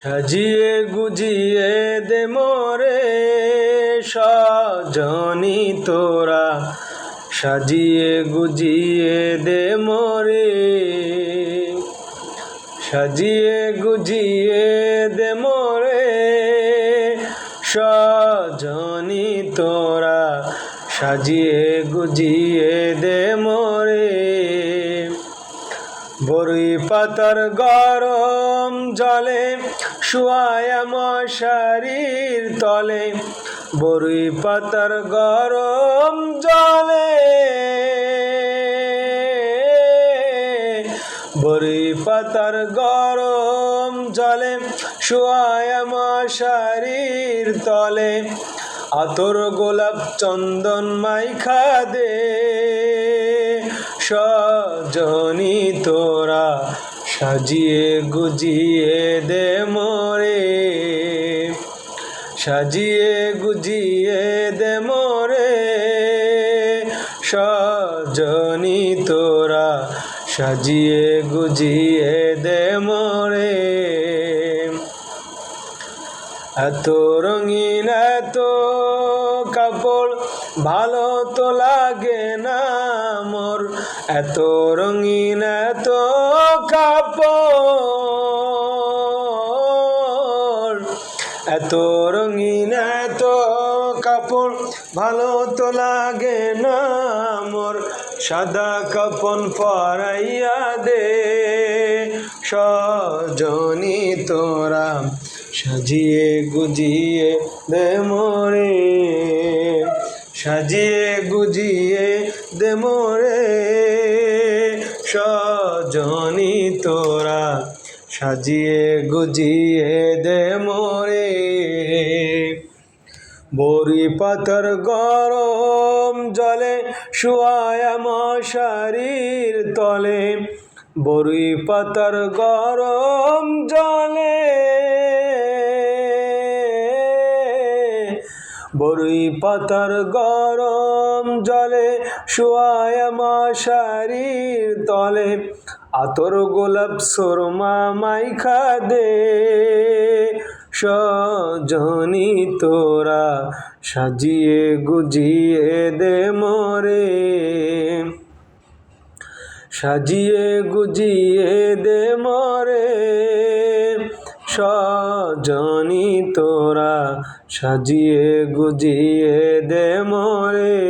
সাজিয়ে গুজিয়ে দে মোরে সজনি তোরা, সাজিয়ে গুজিয়ে দে মোরে, সাজিয়ে গুজিয়ে দে মোরে সজনি তোরা, সাজিয়ে গুজিয়ে দে মোরে। বরই পাতার গরম জলে শুয়ায় মশারির তলে, বরই পাতার গরম জলে, বরই পাতার গরম জলে শুয়ায় মশারির তলে, আতর গোলাপ চন্দন মাইখা দে সজনি তোরা, সাজিয়ে গুজিয়ে দে মোরে, সাজিয়ে গুজিয়ে দে মোরে সজনি তোরা, সাজিয়ে গুজিয়ে দে মোরে। এত রঙিন এত কাপড় ভালো তো লাগে না মোর, এত রঙিন এত কাপড়, এত রঙিন এত কাপড় ভালো তো লাগে না মোর, সাদা কাপন পরাইয়া দে সজনি তোরা, সাজিয়ে গুজিয়ে দে মোরে, সাজিয়ে গুজিয়ে দে মোরে সজনি তোরা, সাজিয়ে গুজিয়ে দে মোরে। বরই পাতার গরম জলে শুয়ায় মশারির তলে, বরই পাতার গরম জলে, বরই পাতার গরম জলে শুয়ায় মশারির তলে, আতর গোলাপ সুরমা মাইখা দে সজনি তোরা, সাজিয়ে গুজিয়ে দে মোরে, সাজিয়ে গুজিয়ে দে মোরে সজনি তোরা, সাজিয়ে গুজিয়ে দে মোরে।